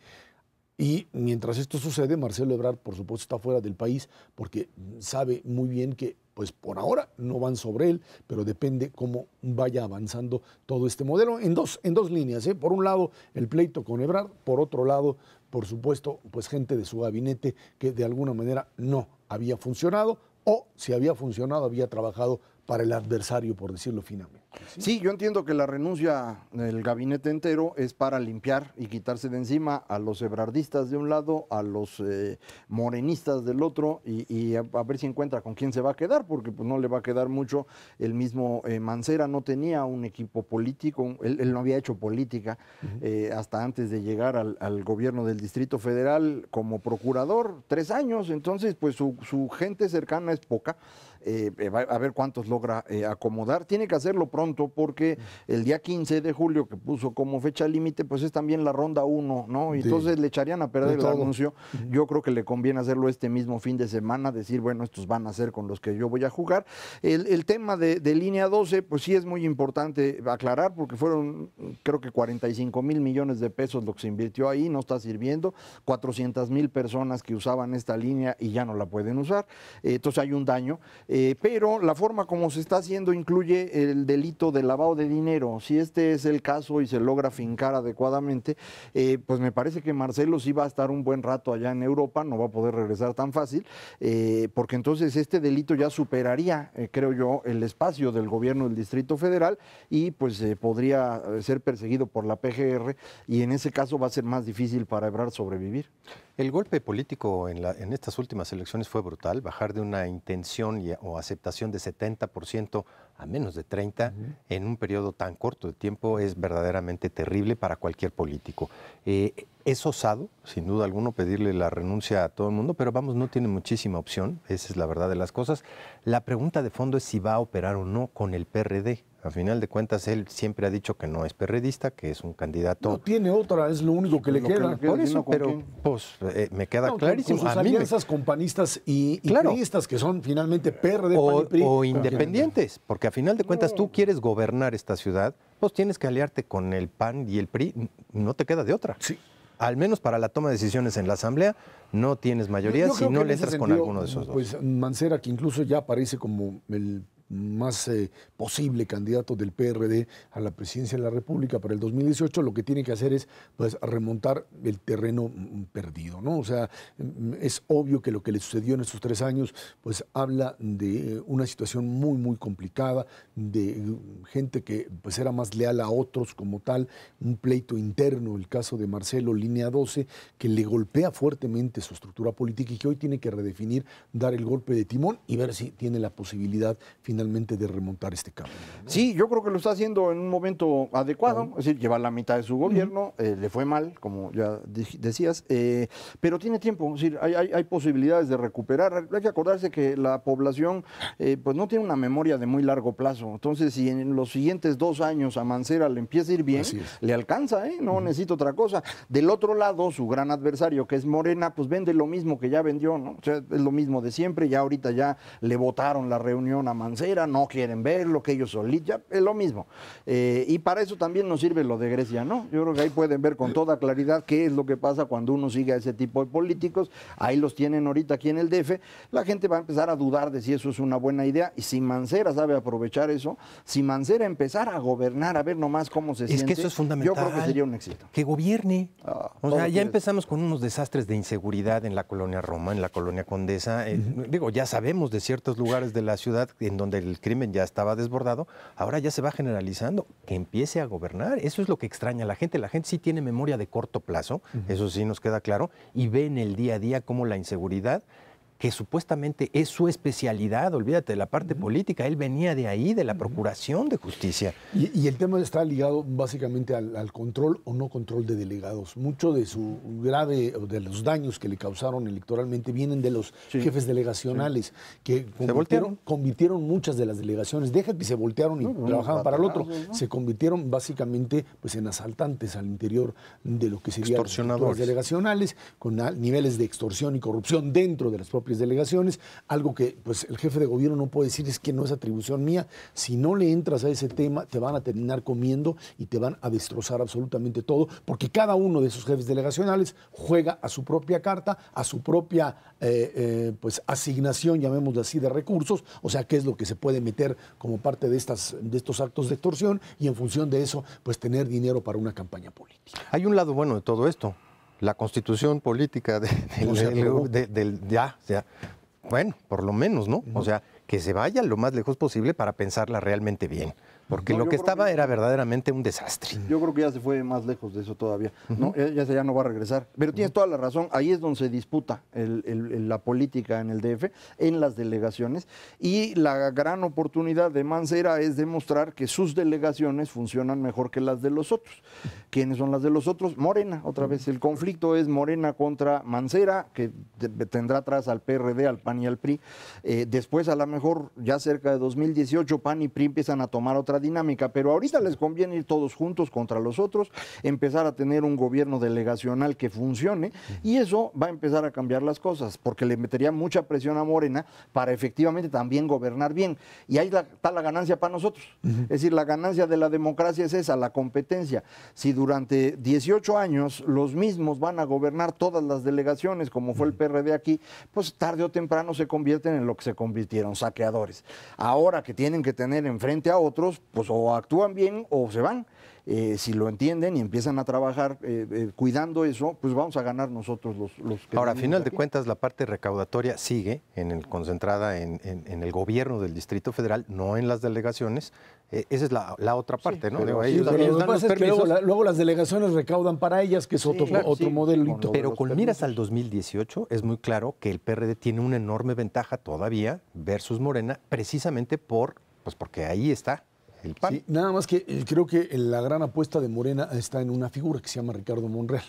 Y mientras esto sucede, Marcelo Ebrard, por supuesto, está fuera del país porque sabe muy bien que, pues por ahora no van sobre él, pero depende cómo vaya avanzando todo este modelo en dos líneas, ¿eh? Por un lado, el pleito con Ebrard, por otro lado, por supuesto, pues gente de su gabinete que de alguna manera no había funcionado, o si había funcionado, había trabajado para el adversario, por decirlo finamente. Sí, yo entiendo que la renuncia del gabinete entero es para limpiar y quitarse de encima a los ebrardistas de un lado, a los morenistas del otro, y a ver si encuentra con quién se va a quedar, porque pues no le va a quedar mucho. El mismo Mancera no tenía un equipo político, él no había hecho política hasta antes de llegar al gobierno del Distrito Federal como procurador, 3 años, entonces pues su gente cercana es poca. A ver cuántos logra acomodar. Tiene que hacerlo pronto porque el día 15 de julio que puso como fecha límite, pues es también la ronda 1, ¿no? Y entonces le echarían a perder el anuncio. Yo creo que le conviene hacerlo este mismo fin de semana, decir, bueno, estos van a ser con los que yo voy a jugar. El tema de línea 12, pues sí es muy importante aclarar porque fueron, creo que 45,000 millones de pesos lo que se invirtió ahí, no está sirviendo. 400,000 personas que usaban esta línea y ya no la pueden usar. Entonces hay un daño. Pero la forma como se está haciendo incluye el delito de lavado de dinero. Si este es el caso y se logra fincar adecuadamente, pues me parece que Marcelo sí va a estar un buen rato allá en Europa, no va a poder regresar tan fácil, porque entonces este delito ya superaría, creo yo, el espacio del gobierno del Distrito Federal y pues podría ser perseguido por la PGR y en ese caso va a ser más difícil para Ebrard sobrevivir. El golpe político en estas últimas elecciones fue brutal, bajar de una intención o aceptación de 70% a menos de 30% en un periodo tan corto de tiempo es verdaderamente terrible para cualquier político. Es osado, sin duda alguno, pedirle la renuncia a todo el mundo, pero vamos, no tiene muchísima opción, esa es la verdad de las cosas. La pregunta de fondo es si va a operar o no con el PRD. A final de cuentas, él siempre ha dicho que no es perredista, que es un candidato... No tiene otra, es lo único que le queda. Por eso, pero pues, me queda clarísimo. Con sus alianzas con panistas y priistas, que son finalmente PRD, PAN y PRI. O independientes, porque a final de cuentas tú quieres gobernar esta ciudad, pues tienes que aliarte con el PAN y el PRI, no te queda de otra. Sí. al menos para la toma de decisiones en la Asamblea, no tienes mayoría si no le entras con alguno de esos dos. Pues Mancera, que incluso ya aparece como el más posible candidato del PRD a la presidencia de la República para el 2018, lo que tiene que hacer es pues remontar el terreno perdido, ¿no? O sea, es obvio que lo que le sucedió en estos 3 años pues habla de una situación muy, muy complicada, de gente que pues era más leal a otros como tal, un pleito interno, el caso de Marcelo, línea 12, que le golpea fuertemente su estructura política y que hoy tiene que redefinir, dar el golpe de timón y ver si tiene la posibilidad finalmente de remontar este cambio, ¿no? Sí, yo creo que lo está haciendo en un momento adecuado, es decir, lleva la mitad de su gobierno, le fue mal, como ya decías, pero tiene tiempo, es decir, hay posibilidades de recuperar. Hay que acordarse que la población pues no tiene una memoria de muy largo plazo, entonces si en los siguientes 2 años a Mancera le empieza a ir bien, le alcanza, no necesita otra cosa. Del otro lado, su gran adversario, que es Morena, pues vende lo mismo que ya vendió, ¿no? O sea, es lo mismo de siempre, ya ahorita ya le votaron la reunión a Mancera, no quieren verlo, que ellos solitos, ya es lo mismo. Y para eso también nos sirve lo de Grecia, ¿no? Yo creo que ahí pueden ver con toda claridad qué es lo que pasa cuando uno sigue a ese tipo de políticos. Ahí los tienen ahorita aquí en el DF. La gente va a empezar a dudar de si eso es una buena idea. Y si Mancera sabe aprovechar eso, si Mancera empezara a gobernar, a ver nomás cómo se siente. Es que eso es fundamental. Yo creo que sería un éxito. Que gobierne. O sea, ya quieres. empezamos con unos desastres de inseguridad en la colonia Roma, en la colonia Condesa. Digo, ya sabemos de ciertos lugares de la ciudad en donde el crimen ya estaba desbordado, ahora ya se va generalizando, que empiece a gobernar. Eso es lo que extraña a la gente. La gente sí tiene memoria de corto plazo, eso sí nos queda claro, y ve en el día a día cómo la inseguridad, que supuestamente es su especialidad, olvídate de la parte política, él venía de ahí, de la Procuración de Justicia. Y el tema está ligado básicamente al control o no control de delegados. Mucho de su de los daños que le causaron electoralmente vienen de los jefes delegacionales, que convirtieron muchas de las delegaciones, deja que se voltearon y trabajaban para el otro, ¿no? Se convirtieron básicamente pues, en asaltantes al interior de lo que serían las estructuras delegacionales, con niveles de extorsión y corrupción dentro de las propias delegaciones, algo que pues el jefe de gobierno no puede decir es que no es atribución mía. Si no le entras a ese tema, te van a terminar comiendo y te van a destrozar absolutamente todo, porque cada uno de esos jefes delegacionales juega a su propia carta, a su propia pues asignación, llamémoslo así, de recursos, o sea, qué es lo que se puede meter como parte de estos actos de extorsión y en función de eso, pues tener dinero para una campaña política. Hay un lado bueno de todo esto. La constitución política bueno, por lo menos, ¿no? O sea, que se vaya lo más lejos posible para pensarla realmente bien. Porque lo que estaba era verdaderamente un desastre. Yo creo que ya se fue más lejos de eso todavía. ¿No? Ya no va a regresar. Pero tienes toda la razón. Ahí es donde se disputa la política en el DF, en las delegaciones. Y la gran oportunidad de Mancera es demostrar que sus delegaciones funcionan mejor que las de los otros. ¿Quiénes son las de los otros? Morena, otra vez. El conflicto es Morena contra Mancera, que tendrá atrás al PRD, al PAN y al PRI. Después, a lo mejor, ya cerca de 2018, PAN y PRI empiezan a tomar otra dinámica, pero ahorita les conviene ir todos juntos contra los otros, empezar a tener un gobierno delegacional que funcione, y eso va a empezar a cambiar las cosas, porque le metería mucha presión a Morena para efectivamente también gobernar bien, y ahí está la ganancia para nosotros. Es decir, la ganancia de la democracia es esa, la competencia. Si durante 18 años los mismos van a gobernar todas las delegaciones, como fue el PRD aquí, pues tarde o temprano se convierten en lo que se convirtieron, saqueadores. Ahora que tienen que tener enfrente a otros, pues o actúan bien o se van. Si lo entienden y empiezan a trabajar cuidando eso, pues vamos a ganar nosotros los que... Ahora, a final de cuentas, la parte recaudatoria sigue concentrada en el gobierno del Distrito Federal, no en las delegaciones. Esa es la otra parte, ¿no? Pero lo que pasa es que luego las delegaciones recaudan para ellas, que es otro modelo. Pero con miras al 2018, es muy claro que el PRD tiene una enorme ventaja todavía versus Morena, precisamente porque ahí está el PAN. Sí, nada más que creo que la gran apuesta de Morena está en una figura que se llama Ricardo Monreal,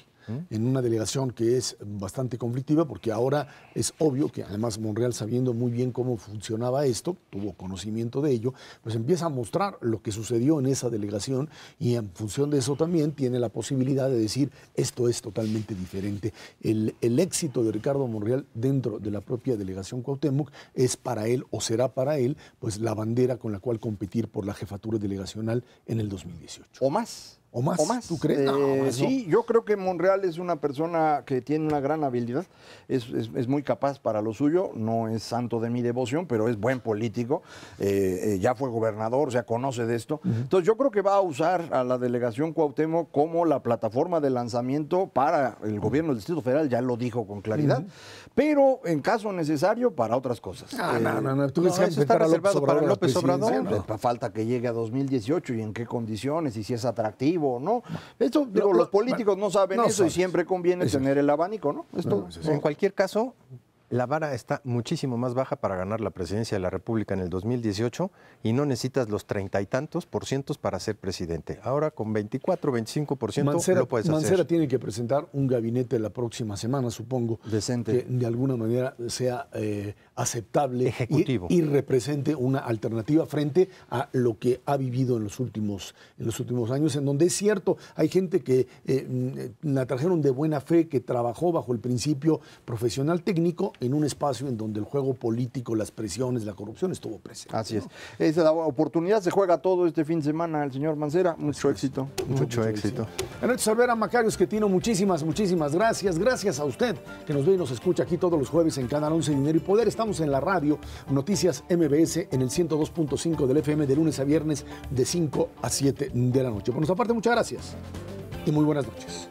en una delegación que es bastante conflictiva, porque ahora es obvio que además Monreal, sabiendo muy bien cómo funcionaba esto, tuvo conocimiento de ello, pues empieza a mostrar lo que sucedió en esa delegación y en función de eso también tiene la posibilidad de decir esto es totalmente diferente. El éxito de Ricardo Monreal dentro de la propia delegación Cuauhtémoc es para él o será para él pues la bandera con la cual competir por la jefatura delegacional en el 2018. O más. ¿O más? ¿O más? ¿Tú crees? No, más sí, yo creo que Monreal es una persona que tiene una gran habilidad, es muy capaz para lo suyo, no es santo de mi devoción, pero es buen político, ya fue gobernador, o sea, conoce de esto. Entonces yo creo que va a usar a la delegación Cuauhtémoc como la plataforma de lanzamiento para el gobierno del Distrito Federal, ya lo dijo con claridad, pero en caso necesario para otras cosas. No. Tú eso está reservado para López Obrador. Falta que llegue a 2018 y en qué condiciones y si es atractivo o no. Esto, digo, los políticos no saben eso y siempre conviene tener el abanico, ¿no? En cualquier caso, la vara está muchísimo más baja para ganar la presidencia de la República en el 2018 y no necesitas los 30 y tantos % para ser presidente. Ahora con 24, 25% lo puedes hacer. Mancera tiene que presentar un gabinete la próxima semana, supongo. Decente. Que de alguna manera sea aceptable ejecutivo y represente una alternativa frente a lo que ha vivido en los últimos años, en donde es cierto, hay gente que la trajeron de buena fe, que trabajó bajo el principio profesional técnico en un espacio en donde el juego político, las presiones, la corrupción estuvo presente. Así es. Esa oportunidad se juega todo este fin de semana el señor Mancera. Mucho éxito. Mucho éxito. Ernesto Cervera, Macario Esquetino, muchísimas gracias. Gracias a usted que nos ve y nos escucha aquí todos los jueves en Canal 11 Dinero y Poder. Estamos en la radio Noticias MBS en el 102.5 del FM de lunes a viernes de 5 a 7 de la noche. Por nuestra parte, muchas gracias y muy buenas noches.